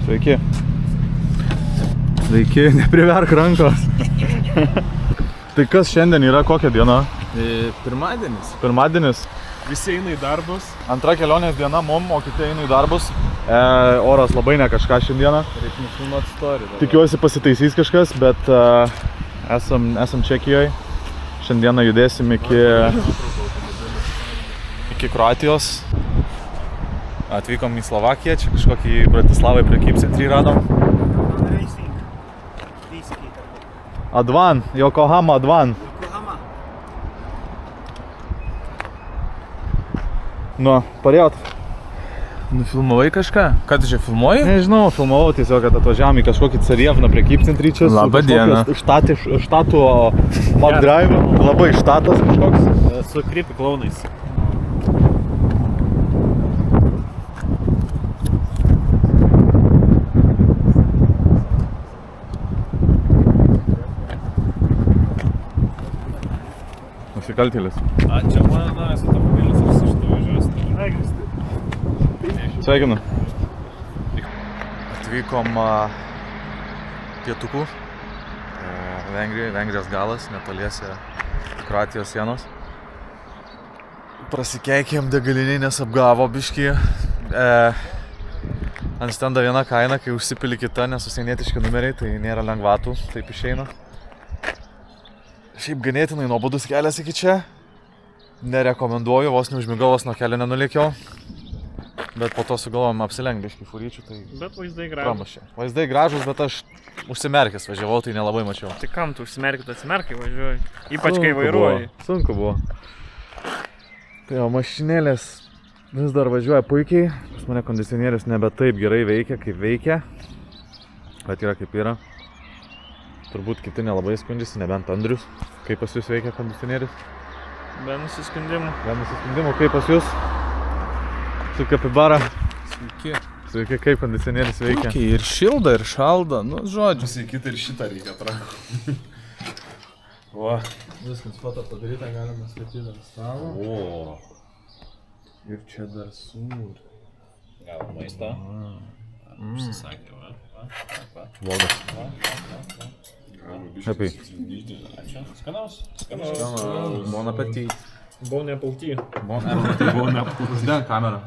Sveiki. Sveiki, nepriverk rankos. Tai kas šiandien yra, kokia diena? Pirmadienis. Pirmadienis. Visi eina į darbus. Antra kelionės diena mum, o kiti eina į darbus. Oras labai ne kažką šiandieną. Reikia nufilmuoti istoriją. Tikiuosi pasitaisys kažkas, bet esam Čekijoje. Šiandieną judėsim iki Kroatijos. Atvykom į Slovakiją, čia kažkokį Bratislavai prekybcentrį radom. Advan, Yokohama Advan. Nu, parėjot. Nufilmavai kažką? Ką tu čia filmuoji? Nežinau, filmavau tiesiog, kad atvažiavom į kažkokį Carievną prekybcentrį čia. Labą dieną. Štatų McDrive, labai štatas kažkoks. Su creepy klaunais. Nusikaltėlis. Čia mano automobilis ir su šitą važiuosi. Sveikinu. Atvykom pietukų. Vengrijos galas, netoliese Kroatijos sienos. Prasikeikėm degaliniai, nes apgavo biškį. Ant stendo viena kaina, kai užsipili kita, nes užsienietiški numeriai, tai nėra lengvatų, taip išeina. Šiaip ganėtinai nuobodus kelias iki čia. Nerekomenduoju, vos neužmigau, vos nuo kelio nenulėkiau. Bet po to sugalvojom apsilenkt biškį furyčių, tai Bet vaizdai gražus. pramušė. Vaizdai gražus, bet aš užsimerkęs važiavau, tai nelabai mačiau. Tai kam tu užsimerki, tu atsimerkai važiuoji. Ypač kai vairuoji. Sunku buvo. Tai jo, mašinėlės vis dar važiuoja puikiai. Pas mane kondicionierius nebe taip gerai veikia, kaip veikia. Bet yra kaip yra. Turbūt kiti nelabai skundžiasi, nebent Andrius. Kaip pas jūs veikia kondicionierius? Be nusiskundimų. Be nusiskundimų, kaip pas jūs? Su kapibara. Sveiki. Sveiki, kaip kondicionierius veikia? Puikiai, ir šilda, ir šalda. Nu, žodžiu. Pasakyti ir šitą reikia atraukti. Va. Viskas foto padaryta, galima statyti ant stalo. O. Ir čia dar sūrį. Gal maistą? Užsisakė, va. Blogas. Happy. Ačiū. Skanaus? Bon appetit. Buvau nepalty. Bon appetit. Uždeng kamerą.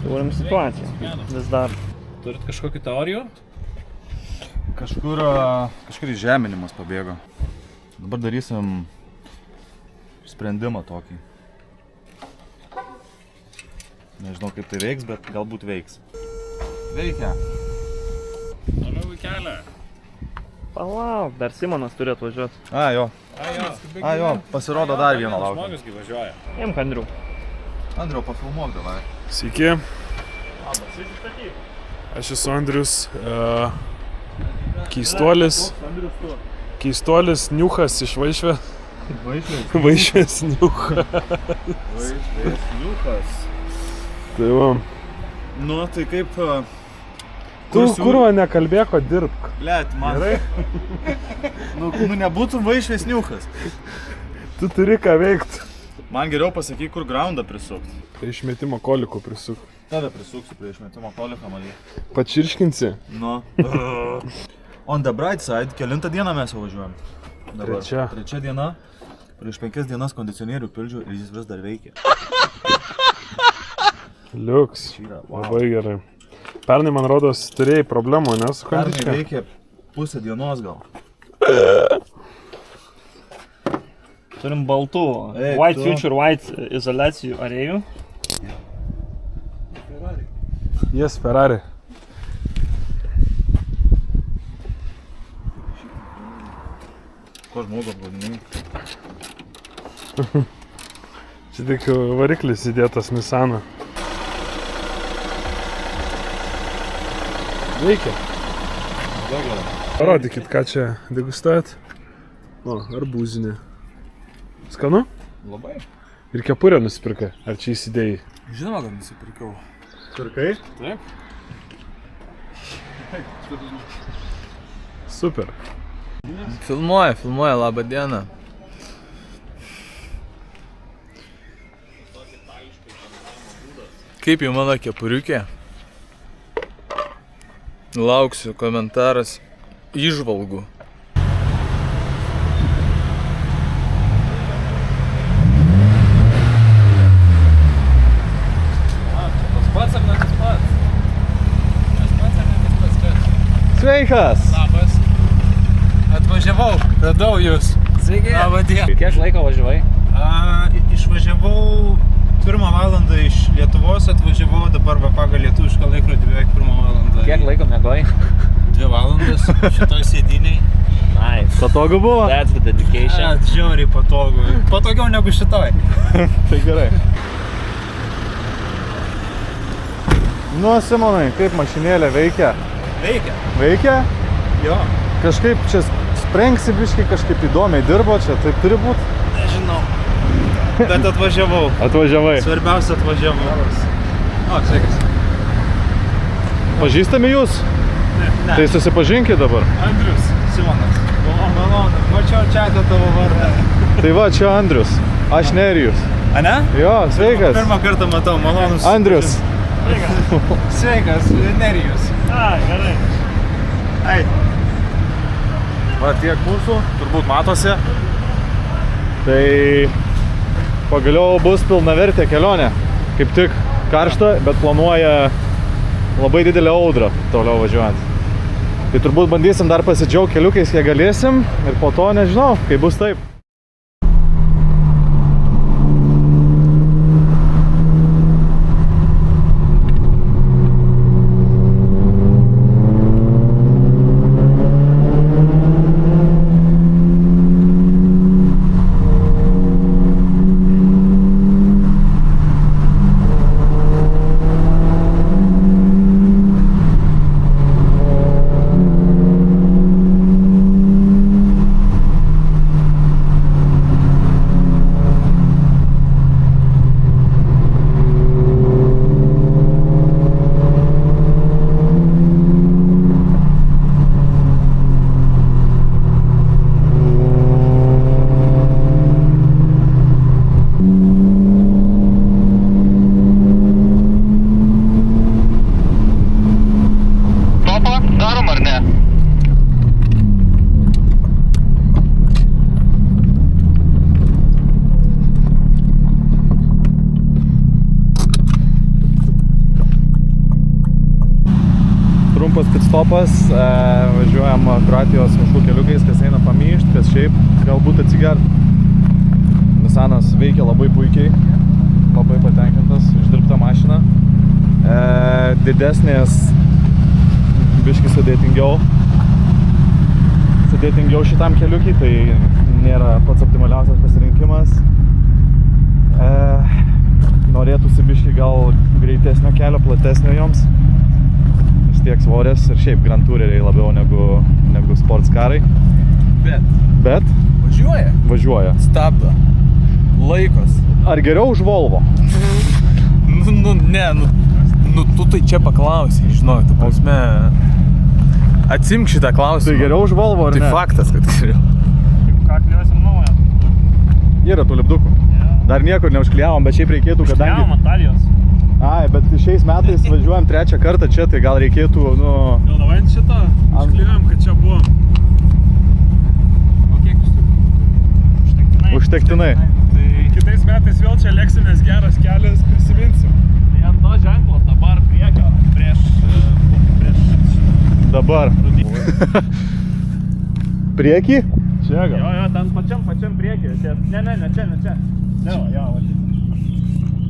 Turim situaciją. Vis dar. Turit kažkokių teorijų? Kažkur įžeminimas pabėgo. Dabar darysim sprendimą tokį. Nežinau kaip tai veiks, bet galbūt veiks. Veikia. Toliau į kelią. Palauk, dar Simonas turi atvažiuoti. Jo, pasirodo dar vieną laukia. Žmogus gi važiuoja. Imk, Andriu. Andriau, pafilmuok davai. Sveiki. Aš esu Andrius. Keistuolis Niuchas iš Vaišvės. Vaišvės Niuchas. Tai va. Nu, tai kaip... Tu kurva nekalbėk, o dirbk. Blet, man. Gerai? nu, nebūtum Vaišvesniukas. Tu turi ką veikt. Man geriau pasakyk, kur groundą prisukt. Prie išmetimo koliko prisuk. Tada prisuksiu prie išmetimo koliką, maly. Pačirškinsi? Nu. On the bright side, kelintą dieną mes jau važiuojam. Dabar. Trečia diena. Prieš 5 dienas kondicionierių pildžiau ir jis vis dar veikia. Liuks. Labai gerai. Pernai, man rodos, turėjai problemų, ne, su kondičia? Pernai veikia pusę dienos gal. Turim baltų. White Future White izoliacijų arėjų. Yes, Ferrari. Ko žmogu apgaudinai? Čia tik variklis įdėtas Nissaną. Veikia. Parodykit, ką čia degustuojat. O, arbūzinė. Skanu? Labai. Ir kepurę nusipirkai. Ar čia įsidėjai? Žinoma, kad nusipirkau. Pirkai? Taip. Super. Filmuoja, labą dieną. Kaip jau mano kepuriukė? Lauksiu komentaras įžvalgų. Sveikas! Labas. Atvažiavau, radau jūs. Sveiki. Labą dieną. Kiek laiko važiavai? Išvažiavau 1 valandą iš Lietuvos, atvažiavau dabar va pagal lietuvišką laikrodį beveik 1 valandą. Kiek laiko mėgojai? 2 valandas šitoj sėdiniai. Nice. Patogu buvo? That's the dedication. Žiauriai patogu. Patogiau negu šitoj. Tai gerai. Nu, Simonai, kaip mašinėlė veikia? Veikia. Veikia? Jo. Kažkaip čia sprengsi biškai, kažkaip įdomiai dirbo čia, taip turi būt? Nežinau. Bet atvažiavau. Atvažiavai. Svarbiausia atvažiavau. O, sveikas. Pažįstami jūs? Ne. Tai susipažinkit dabar. Andrius. Simonas. Malonu. Mačiau čia tavo vardą. Tai va, čia Andrius. Aš Nerijus. A ne? Jo, sveikas. Pirmą kartą matau, malonus. Andrius. Sveikas, Nerijus. Gerai. Ai. Va tiek mūsų, turbūt matosi. Tai pagaliau bus pilnavertė kelionė. Kaip tik karšta, bet planuoja labai didelę audrą toliau važiuojant. Tai turbūt bandysim dar pasidžiaugti keliukais, kiek galėsim ir po to nežinau, kai bus taip. trumpas pitstopas, važiuojam Kroatijos miškų keliukais, kas eina pamyšt, kas šiaip galbūt atsigert. Nissanas veikia labai puikiai, labai patenkintas, išdirbta mašina. Didesnės, biški sudėtingiau šitam keliukiai, tai nėra pats optimaliausias pasirinkimas. Norėtųsi biški gal greitesnio kelio, platesnio joms. Vis tiek svorės ir šiaip Grand Toureriai labiau negu sportskarai. Bet? Važiuoja. Stabdo. Laikos. Ar geriau už Volvo? Tu tai čia paklausai, žinau, tu prasme. Atsimk šitą klausimą. Tai geriau už Volvo, ar Tai ne? faktas, kad geriau. Ką kliuosim naują? Yra tų lipdukų. Dar niekur neužklijavom, bet šiaip reikėtų, kadangi... Kliavom Antalijos. Ai, bet šiais metais važiuojam 3 kartą čia, tai gal reikėtų, Gal davai šitą? Iškliuojam, kad čia buvom. O kiek jūs turite? Užtektinai. Tai kitais metais vėl čia leksimės geras kelias, prisiminsim. Tai ant to ženklo dabar priekio prieš Dabar. Priekį? Čia gal. Jo, ten pačiam priekį. Ne čia. Ne, jo, va čia.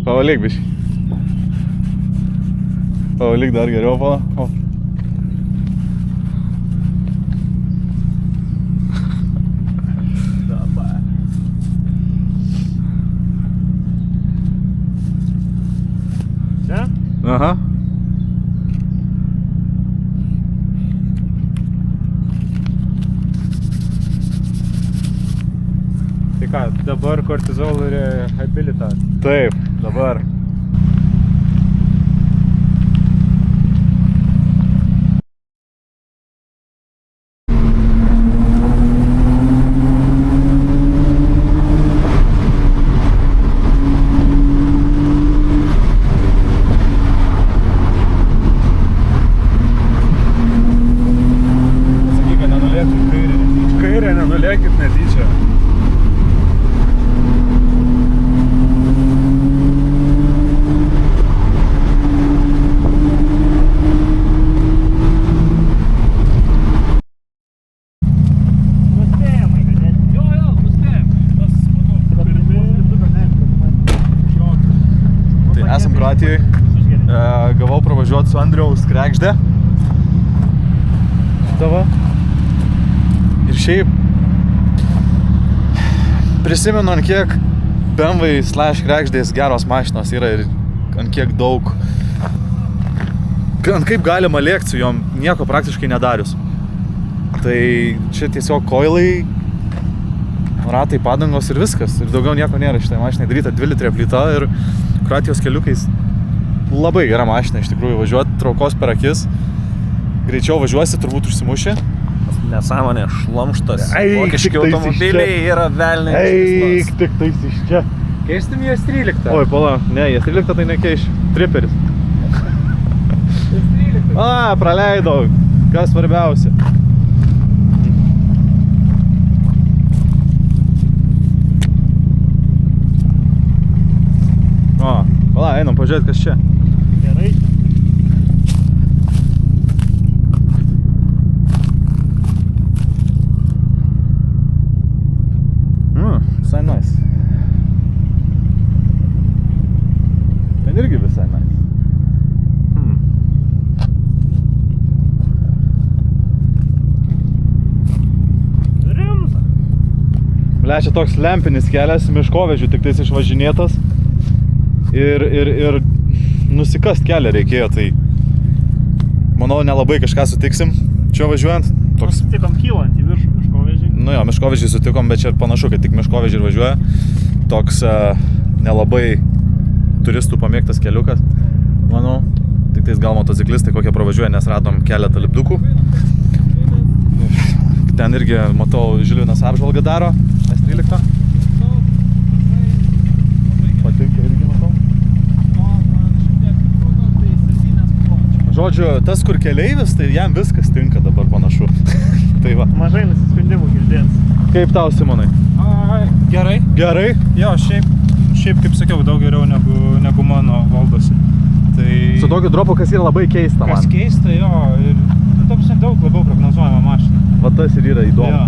Pavalyk biškį. Pavalyk dar geriau, o. Čia? Aha. Tai ką, dabar kortizol rehabilitacija. Taip, dabar. Sakyk, kad nenulėktų į kairę. Į kairę nenulėkit netyčia. Nuspėjamai, kad ne. Jo, nuspėjamai. Tai esam Kroatijoje. Gavau pravažiuoti su Andriaus Kregždė. Tavo. Ir šiaip prisimenu, ant kiek BMW/Kregždės geros mašinos yra ir ant kiek daug. Ant kaip galima lėkti su jom, nieko praktiškai nedarius. Tai čia tiesiog koilai, ratai, padangos ir viskas. Ir daugiau nieko nėra šitai mašinai daryta. 2 litrė plyta ir Kroatijos keliukais labai gera mašina iš tikrųjų važiuoti, traukos per akis. Greičiau važiuosi, turbūt užsimuši. Nesąmonė, šlamštas. Eik, Vokiški tik tais iš automobiliai čia. yra velniai. Eik, tik tais iš čia. Keistum jas 13. Oi, pala, ne, jie 13 tai nekeiš. Triperis. Praleidau. Kas svarbiausia. Pala, einam pažiūrėti, kas čia. Gerai. Visai nice. Ten irgi visai nice. Rimta. Ble, čia toks lempinis kelias, miškovežių tik tais išvažinėtas. Ir nusikast kelią reikėjo, tai manau nelabai kažką sutiksim čia važiuojant. Toks... Sutikom kylant į viršų miškovežį. Nu jo, miškovežį sutikom, bet čia panašu, kad tik miškovežį ir važiuoja. Toks nelabai turistų pamėgtas keliukas, manau. Tik tais gal motociklistai kokie pravažiuoja, nes radom keletą lipdukų. Ten irgi, matau, Žilvinas apžvalgą daro, S13. Patinka irgi, matau. Žodžiu, tas, kur keleivis, tai jam viskas tinka dabar panašu. Tai va. Mažai nusiskundimų girdėts. Kaip tau, Simonai? Gerai. Gerai? Jo, šiaip kaip sakiau, daug geriau negu mano valdosi. Tai... Su tokiu dropu, kas yra labai keista man. Kas keista, jo, ir ta prasme, daug labiau prognozuojama mašina. Va tas ir yra įdomu. Jo.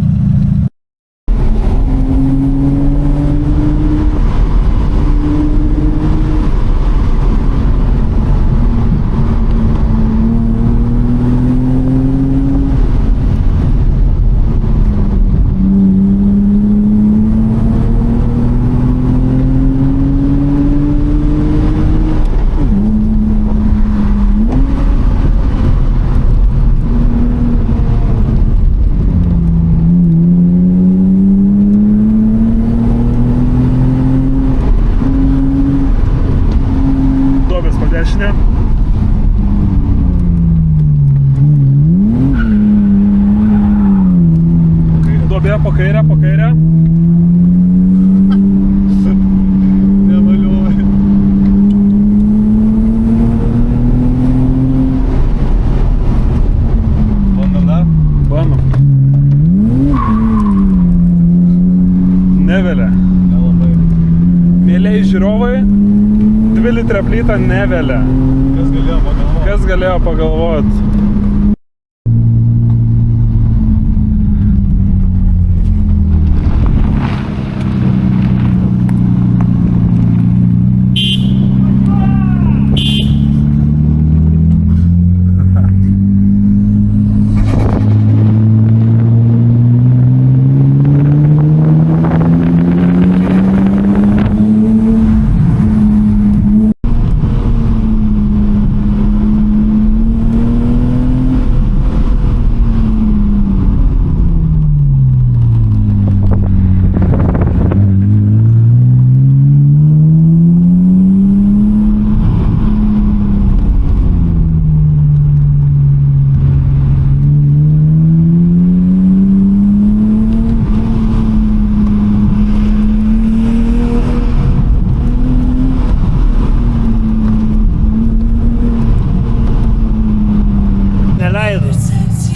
Dešinė. Duobė po kairę, po kairę. Nevaliuoju. Bandom dar? Bandom. Nevelia. Nelabai. Mėliai žiūrovai, 2 litrą plytą nevelia. Kas galėjo pagalvoti? Kas galėjo pagalvot?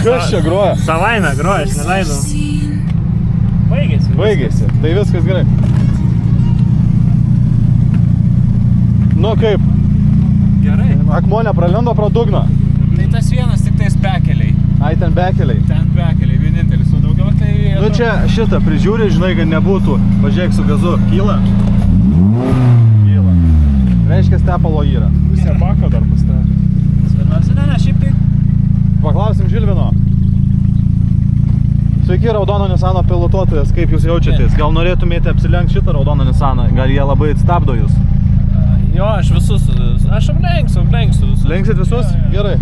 Kas čia groja? Savaime groja, aš neleidau. Baigėsi. Baigėsi. Tai viskas gerai. Nu kaip? Gerai. Akmuo nepralindo pro dugną. Tai tas vienas tik tais bekeliai. Ai, ten bekeliai. Ten bekeliai, vienintelis, o daugiau tai... Nu čia šitą prižiūri, žinai, kad nebūtų. Pažiūrėk su gazu. Kyla? Kyla. Reiškia, tepalo yra. Pusė bako dar pastatė. Svarbiausia, ne, šiaip tai... Paklausim Žilvino. Sveiki, raudono Nisano pilotuotojas, kaip jūs jaučiatės? Gal norėtumėte apsilenkti šitą raudoną Nisaną? Gal jie labai stabdo jūs? Jo, aš visus, aš aplenksiu visus. Lenksit visus? Gerai.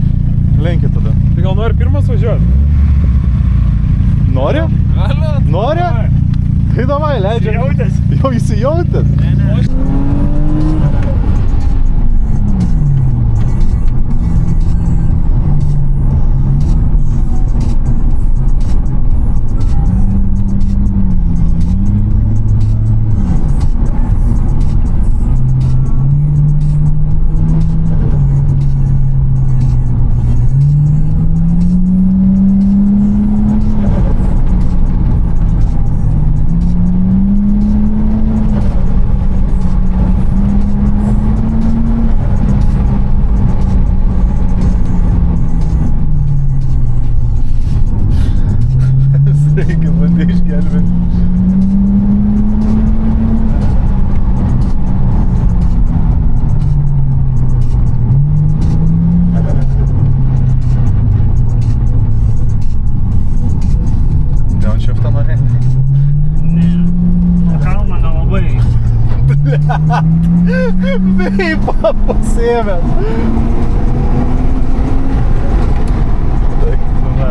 Lenkit tada. Tai gal nori pirmas važiuoti? Nori? Galiu? Nori? Tai davai, leidžiam. Įsijautęs? Jau įsijautęs? Reikia bandai išgelbėti. Downshiftą norėjai? Ne. Kalną nelabai. Veipą pasiėmęs. Taip, na.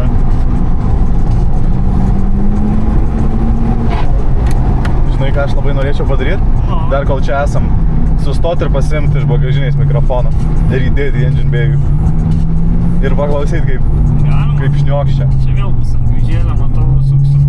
Žinai, ką aš labai norėčiau padaryti? Dar kol čia esam, sustoti ir pasiimti iš bagažinės mikrofoną ir įdėti į engine bay'ų. Ir paklausyti, kaip šniokščia. Čia vėl bus ant kryžėlio, matau, suksiu.